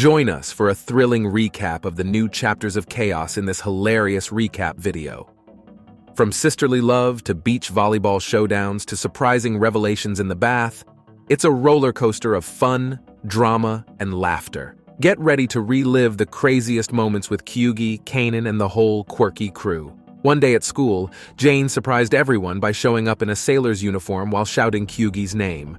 Join us for a thrilling recap of the new chapters of Chaos in this hilarious recap video. From sisterly love to beach volleyball showdowns to surprising revelations in the bath, it's a roller coaster of fun, drama, and laughter. Get ready to relive the craziest moments with Kyugi, Kanan, and the whole quirky crew. One day at school, Jane surprised everyone by showing up in a sailor's uniform while shouting Kyugi's name.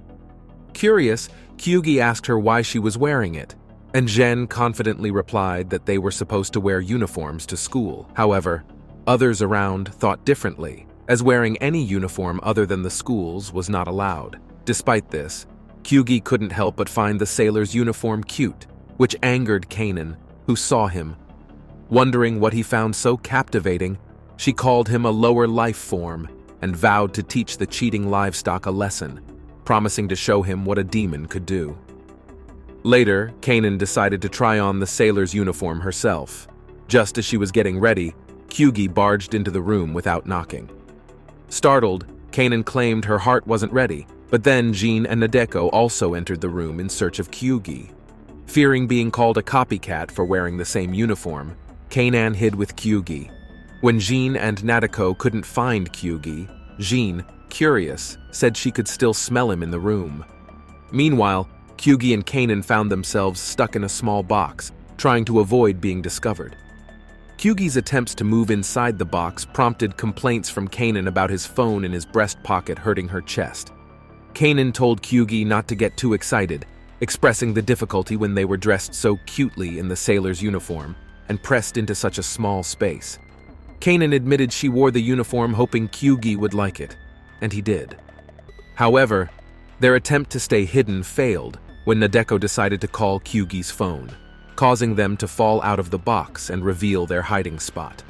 Curious, Kyugi asked her why she was wearing it, and Jen confidently replied that they were supposed to wear uniforms to school. However, others around thought differently, as wearing any uniform other than the school's was not allowed. Despite this, Kyugi couldn't help but find the sailor's uniform cute, which angered Kanan, who saw him. Wondering what he found so captivating, she called him a lower life form and vowed to teach the cheating livestock a lesson, promising to show him what a demon could do. Later, Kanan decided to try on the sailor's uniform herself. Just as she was getting ready, Kyugi barged into the room without knocking. Startled, Kanan claimed her heart wasn't ready, but then Jean and Nadeko also entered the room in search of Kyugi. Fearing being called a copycat for wearing the same uniform, Kanan hid with Kyugi. When Jean and Nadeko couldn't find Kyugi, Jean, curious, said she could still smell him in the room. Meanwhile, Kyugi and Kanan found themselves stuck in a small box, trying to avoid being discovered. Kyugi's attempts to move inside the box prompted complaints from Kanan about his phone in his breast pocket hurting her chest. Kanan told Kyugi not to get too excited, expressing the difficulty when they were dressed so cutely in the sailor's uniform and pressed into such a small space. Kanan admitted she wore the uniform hoping Kyugi would like it, and he did. However, their attempt to stay hidden failed when Nadeko decided to call Kyugi's phone, causing them to fall out of the box and reveal their hiding spot.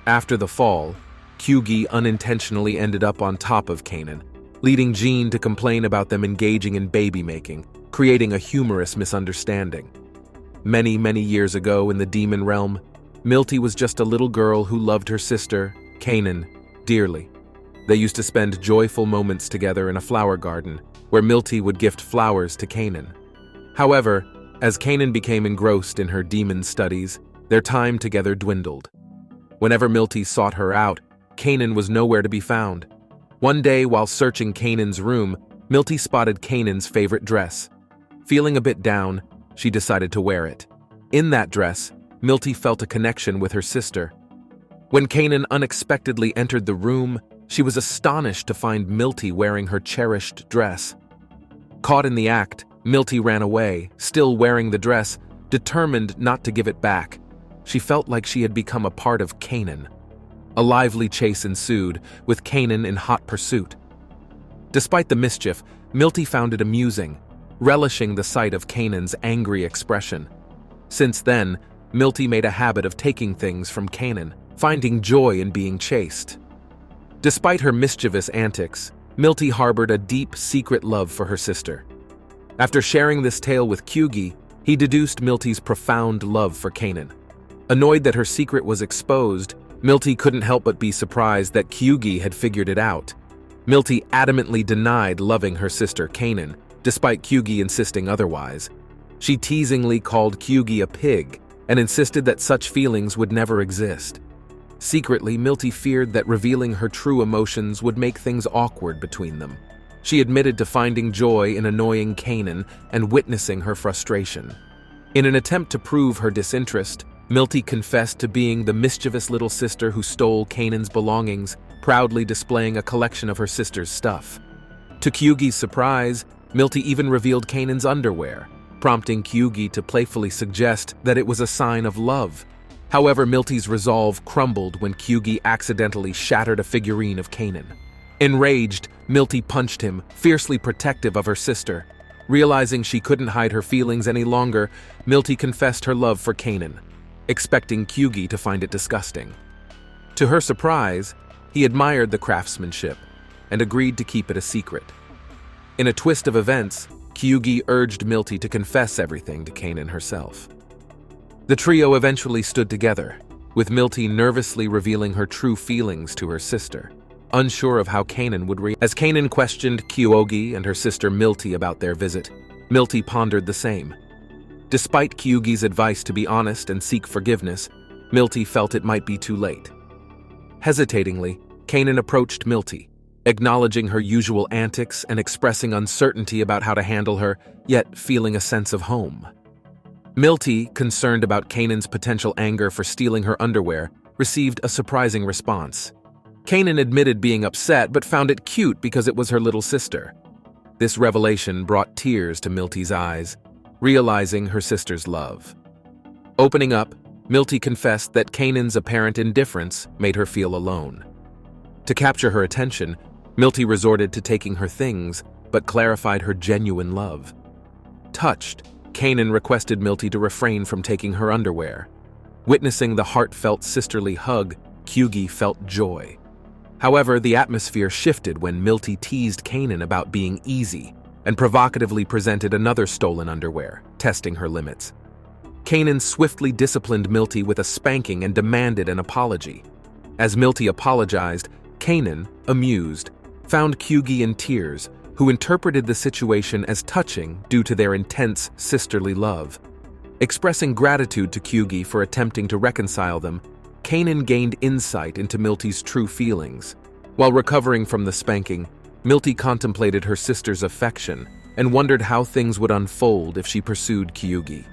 After the fall, Kyugi unintentionally ended up on top of Kanan, leading Jean to complain about them engaging in baby-making, creating a humorous misunderstanding. Many years ago in the demon realm, Milty was just a little girl who loved her sister, Kanan, dearly. They used to spend joyful moments together in a flower garden, where Milty would gift flowers to Kanan. However, as Kanan became engrossed in her demon studies, their time together dwindled. Whenever Milty sought her out, Kanan was nowhere to be found. One day, while searching Kanan's room, Milty spotted Kanan's favorite dress. Feeling a bit down, she decided to wear it. In that dress, Milty felt a connection with her sister. When Kanan unexpectedly entered the room, she was astonished to find Milty wearing her cherished dress. Caught in the act, Milty ran away, still wearing the dress, determined not to give it back. She felt like she had become a part of Kanan. A lively chase ensued, with Kanan in hot pursuit. Despite the mischief, Milty found it amusing, relishing the sight of Kanan's angry expression. Since then, Milty made a habit of taking things from Kanan, finding joy in being chased. Despite her mischievous antics, Milty harbored a deep, secret love for her sister. After sharing this tale with Kyugi, he deduced Milty's profound love for Kanan. Annoyed that her secret was exposed, Milty couldn't help but be surprised that Kyugi had figured it out. Milty adamantly denied loving her sister Kanan, despite Kyugi insisting otherwise. She teasingly called Kyugi a pig and insisted that such feelings would never exist. Secretly, Milty feared that revealing her true emotions would make things awkward between them. She admitted to finding joy in annoying Kanan and witnessing her frustration. In an attempt to prove her disinterest, Milty confessed to being the mischievous little sister who stole Kanan's belongings, proudly displaying a collection of her sister's stuff. To Kyugi's surprise, Milty even revealed Kanan's underwear, prompting Kyugi to playfully suggest that it was a sign of love. However, Milty's resolve crumbled when Kyugi accidentally shattered a figurine of Kanan. Enraged, Milty punched him, fiercely protective of her sister. Realizing she couldn't hide her feelings any longer, Milty confessed her love for Kanan, expecting Kyugi to find it disgusting. To her surprise, he admired the craftsmanship and agreed to keep it a secret. In a twist of events, Kyugi urged Milty to confess everything to Kanan herself. The trio eventually stood together, with Milty nervously revealing her true feelings to her sister, unsure of how Kanan would react. As Kanan questioned Kyugi and her sister Milty about their visit, Milty pondered the same. Despite Kyugi's advice to be honest and seek forgiveness, Milty felt it might be too late. Hesitatingly, Kanan approached Milty, acknowledging her usual antics and expressing uncertainty about how to handle her, yet feeling a sense of home. Milty, concerned about Kanan's potential anger for stealing her underwear, received a surprising response. Kanan admitted being upset but found it cute because it was her little sister. This revelation brought tears to Milty's eyes, realizing her sister's love. Opening up, Milty confessed that Kanan's apparent indifference made her feel alone. To capture her attention, Milty resorted to taking her things, but clarified her genuine love. Touched, Kanan requested Milty to refrain from taking her underwear. Witnessing the heartfelt sisterly hug, Kyugi felt joy. However, the atmosphere shifted when Milty teased Kanan about being easy and provocatively presented another stolen underwear, testing her limits. Kanan swiftly disciplined Milty with a spanking and demanded an apology. As Milty apologized, Kanan, amused, found Kyugi in tears, who interpreted the situation as touching due to their intense sisterly love. Expressing gratitude to Kyugi for attempting to reconcile them, Kanan gained insight into Milty's true feelings. While recovering from the spanking, Milty contemplated her sister's affection and wondered how things would unfold if she pursued Kyugi.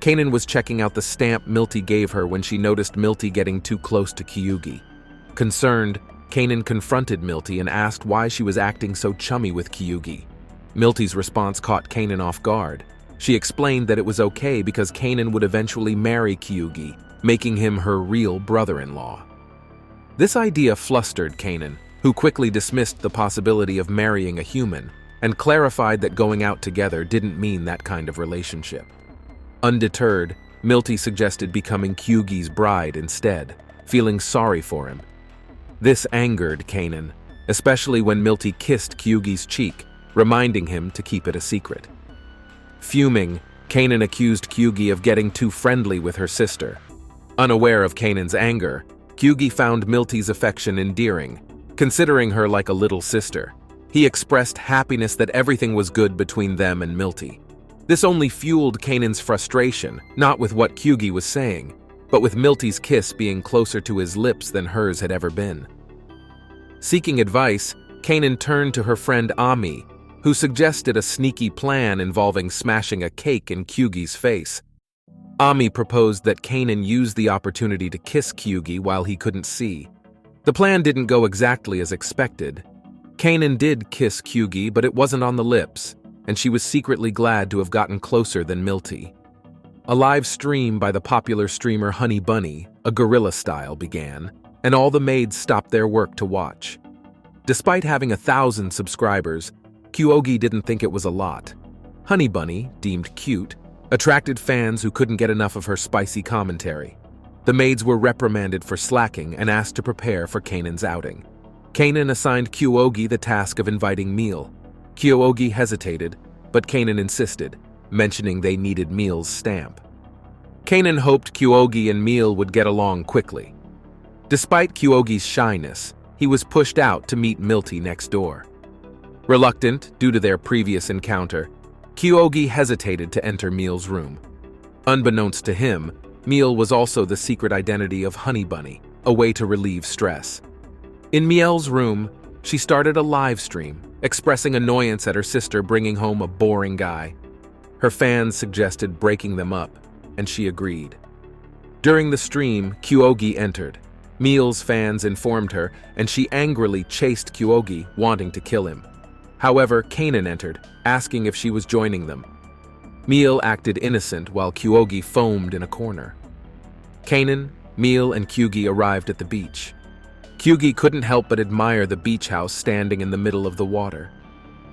Kanan was checking out the stamp Milty gave her when she noticed Milty getting too close to Kyugi. Concerned, Kanan confronted Milty and asked why she was acting so chummy with Kyugi. Milty's response caught Kanan off guard. She explained that it was okay because Kanan would eventually marry Kyugi, making him her real brother-in-law. This idea flustered Kanan, who quickly dismissed the possibility of marrying a human and clarified that going out together didn't mean that kind of relationship. Undeterred, Milty suggested becoming Kyugi's bride instead, feeling sorry for him. This angered Kanan, especially when Milty kissed Kyugi's cheek, reminding him to keep it a secret. Fuming, Kanan accused Kyugi of getting too friendly with her sister. Unaware of Kanan's anger, Kyugi found Milty's affection endearing, considering her like a little sister. He expressed happiness that everything was good between them and Milty. This only fueled Kanan's frustration, not with what Kyugi was saying, but with Milty's kiss being closer to his lips than hers had ever been. Seeking advice, Kanan turned to her friend Ami, who suggested a sneaky plan involving smashing a cake in Kyugi's face. Ami proposed that Kanan use the opportunity to kiss Kyugi while he couldn't see. The plan didn't go exactly as expected. Kanan did kiss Kyugi, but it wasn't on the lips, and she was secretly glad to have gotten closer than Milty. A live stream by the popular streamer Honey Bunny, a gorilla style, began, and all the maids stopped their work to watch. Despite having 1,000 subscribers, Kyugi didn't think it was a lot. Honey Bunny, deemed cute, attracted fans who couldn't get enough of her spicy commentary. The maids were reprimanded for slacking and asked to prepare for Kanan's outing. Kanan assigned Kyugi the task of inviting Meal. Kyugi hesitated, but Kanan insisted, mentioning they needed Meal's stamp. Kanan hoped Kyugi and Meal would get along quickly. Despite Kyugi's shyness, he was pushed out to meet Milty next door. Reluctant due to their previous encounter, Kyugi hesitated to enter Meal's room. Unbeknownst to him, Meal was also the secret identity of Honey Bunny, a way to relieve stress. In Meal's room, she started a live stream, expressing annoyance at her sister bringing home a boring guy. Her fans suggested breaking them up, and she agreed. During the stream, Kyugi entered. Meal's fans informed her, and she angrily chased Kyugi, wanting to kill him. However, Kanan entered, asking if she was joining them. Meal acted innocent while Kyugi foamed in a corner. Kanan, Meal, and Kyugi arrived at the beach. Kyugi couldn't help but admire the beach house standing in the middle of the water.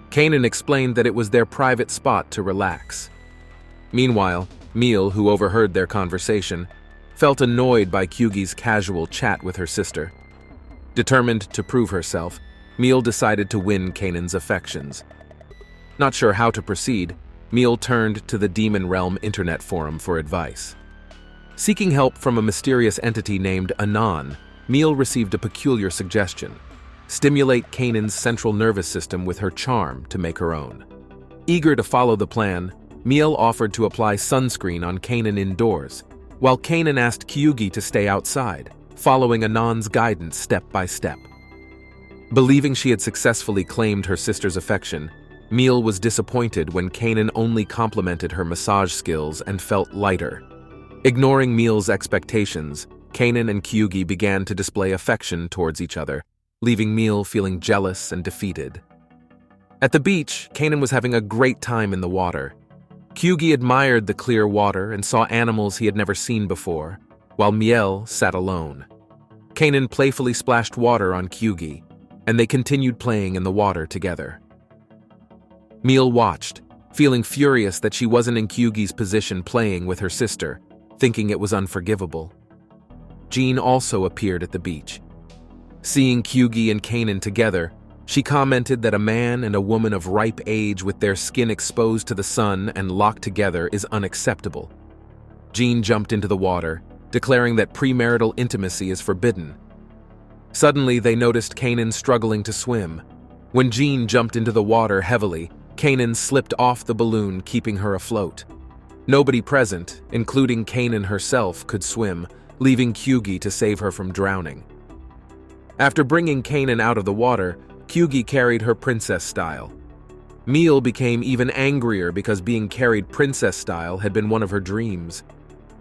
Kanan explained that it was their private spot to relax. Meanwhile, Meal, who overheard their conversation, felt annoyed by Kyugi's casual chat with her sister. Determined to prove herself, Meal decided to win Kanan's affections. Not sure how to proceed, Meal turned to the Demon Realm internet forum for advice. Seeking help from a mysterious entity named Anon, Meal received a peculiar suggestion: stimulate Kanan's central nervous system with her charm to make her own. Eager to follow the plan, Miel offered to apply sunscreen on Kanan indoors, while Kanan asked Kyugi to stay outside, following Anand's guidance step by step. Believing she had successfully claimed her sister's affection, Miel was disappointed when Kanan only complimented her massage skills and felt lighter. Ignoring Miel's expectations, Kanan and Kyugi began to display affection towards each other, leaving Miel feeling jealous and defeated. At the beach, Kanan was having a great time in the water. Kyugi admired the clear water and saw animals he had never seen before, while Miel sat alone. Kanan playfully splashed water on Kyugi, and they continued playing in the water together. Miel watched, feeling furious that she wasn't in Kyugi's position playing with her sister, thinking it was unforgivable. Jean also appeared at the beach. Seeing Kyugi and Kanan together, she commented that a man and a woman of ripe age with their skin exposed to the sun and locked together is unacceptable. Jean jumped into the water, declaring that premarital intimacy is forbidden. Suddenly, they noticed Kanan struggling to swim. When Jean jumped into the water heavily, Kanan slipped off the balloon, keeping her afloat. Nobody present, including Kanan herself, could swim, leaving Kyugi to save her from drowning. After bringing Kanan out of the water, Kyugi carried her princess style. Miel became even angrier because being carried princess style had been one of her dreams.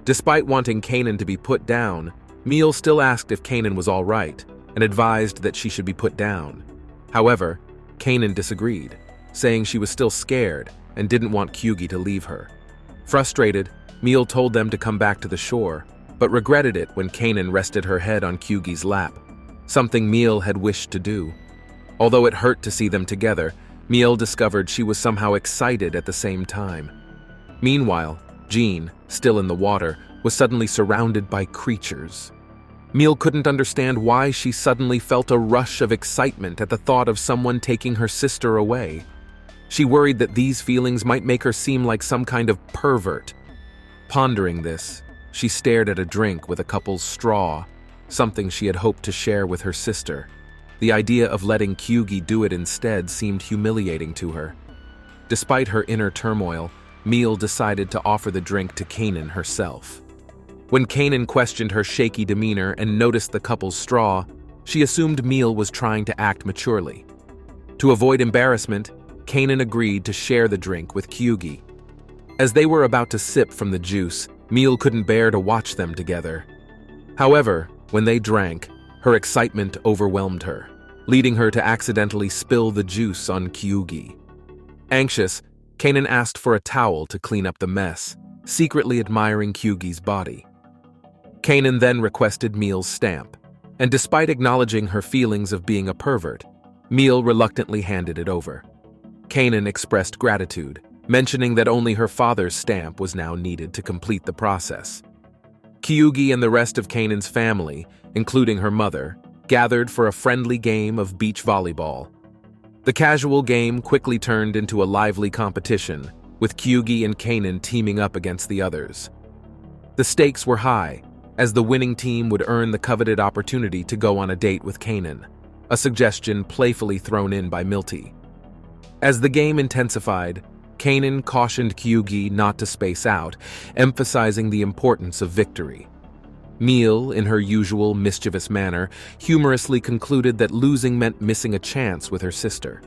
Despite wanting Kanan to be put down, Miel still asked if Kanan was all right and advised that she should be put down. However, Kanan disagreed, saying she was still scared and didn't want Kyugi to leave her. Frustrated, Miel told them to come back to the shore, but regretted it when Kanan rested her head on Kyugi's lap, something Miel had wished to do. Although it hurt to see them together, Miel discovered she was somehow excited at the same time. Meanwhile, Jean, still in the water, was suddenly surrounded by creatures. Miel couldn't understand why she suddenly felt a rush of excitement at the thought of someone taking her sister away. She worried that these feelings might make her seem like some kind of pervert. Pondering this, she stared at a drink with a couple's straw, something she had hoped to share with her sister. The idea of letting Kyugi do it instead seemed humiliating to her. Despite her inner turmoil, Miel decided to offer the drink to Kanan herself. When Kanan questioned her shaky demeanor and noticed the couple's straw, she assumed Miel was trying to act maturely. To avoid embarrassment, Kanan agreed to share the drink with Kyugi. As they were about to sip from the juice, Miel couldn't bear to watch them together. However, when they drank, her excitement overwhelmed her, leading her to accidentally spill the juice on Kyugi. Anxious, Kanan asked for a towel to clean up the mess, secretly admiring Kyugi's body. Kanan then requested Miel's stamp, and despite acknowledging her feelings of being a pervert, Miel reluctantly handed it over. Kanan expressed gratitude, mentioning that only her father's stamp was now needed to complete the process. Kyugi and the rest of Kanan's family, including her mother, gathered for a friendly game of beach volleyball. The casual game quickly turned into a lively competition, with Kyugi and Kanan teaming up against the others. The stakes were high, as the winning team would earn the coveted opportunity to go on a date with Kanan, a suggestion playfully thrown in by Milty. As the game intensified, Kanan cautioned Kyugi not to space out, emphasizing the importance of victory. Miel, in her usual mischievous manner, humorously concluded that losing meant missing a chance with her sister.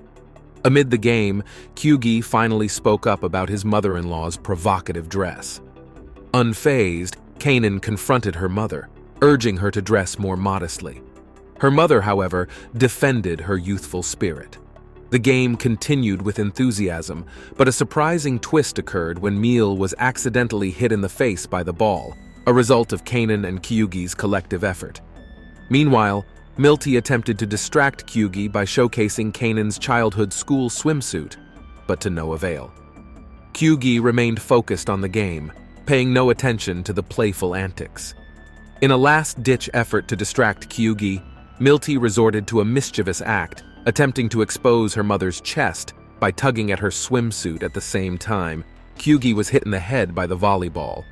Amid the game, Kyugi finally spoke up about his mother-in-law's provocative dress. Unfazed, Kanan confronted her mother, urging her to dress more modestly. Her mother, however, defended her youthful spirit. The game continued with enthusiasm, but a surprising twist occurred when Miel was accidentally hit in the face by the ball, a result of Kanan and Kyugi's collective effort. Meanwhile, Milty attempted to distract Kyugi by showcasing Kanan's childhood school swimsuit, but to no avail. Kyugi remained focused on the game, paying no attention to the playful antics. In a last-ditch effort to distract Kyugi, Milty resorted to a mischievous act, attempting to expose her mother's chest by tugging at her swimsuit at the same time. Kyugi was hit in the head by the volleyball.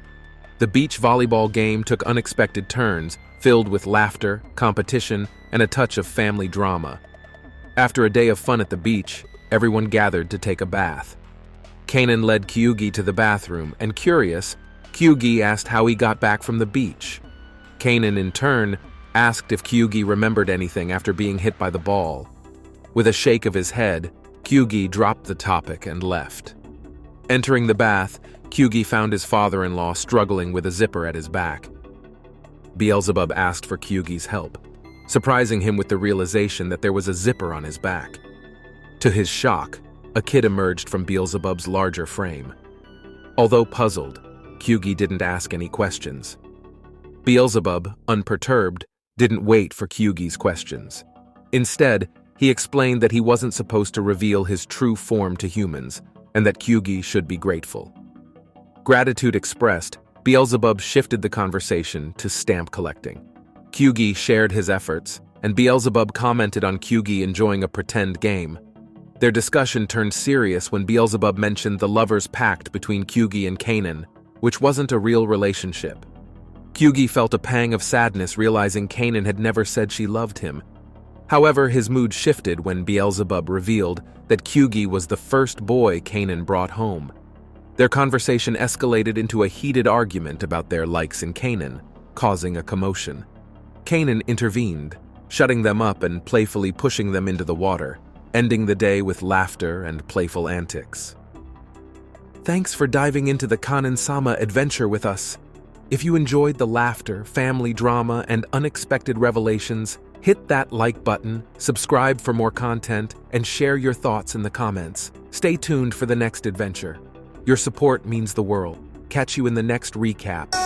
The beach volleyball game took unexpected turns, filled with laughter, competition, and a touch of family drama. After a day of fun at the beach, everyone gathered to take a bath. Kanan led Kyugi to the bathroom, and curious, Kyugi asked how he got back from the beach. Kanan, in turn, asked if Kyugi remembered anything after being hit by the ball. With a shake of his head, Kyugi dropped the topic and left. Entering the bath, Kyugi found his father-in-law struggling with a zipper at his back. Beelzebub asked for Kyugi's help, surprising him with the realization that there was a zipper on his back. To his shock, a kid emerged from Beelzebub's larger frame. Although puzzled, Kyugi didn't ask any questions. Beelzebub, unperturbed, didn't wait for Kyugi's questions. Instead, he explained that he wasn't supposed to reveal his true form to humans, and that Kyugi should be grateful. Gratitude expressed, Beelzebub shifted the conversation to stamp collecting. Kyugi shared his efforts, and Beelzebub commented on Kyugi enjoying a pretend game. Their discussion turned serious when Beelzebub mentioned the lovers' pact between Kyugi and Kanan, which wasn't a real relationship. Kyugi felt a pang of sadness realizing Kanan had never said she loved him. However, his mood shifted when Beelzebub revealed that Kyugi was the first boy Kanan brought home. Their conversation escalated into a heated argument about their likes in Kanan, causing a commotion. Kanan intervened, shutting them up and playfully pushing them into the water, ending the day with laughter and playful antics. Thanks for diving into the Kanan-sama adventure with us. If you enjoyed the laughter, family drama, and unexpected revelations, hit that like button, subscribe for more content, and share your thoughts in the comments. Stay tuned for the next adventure. Your support means the world. Catch you in the next recap.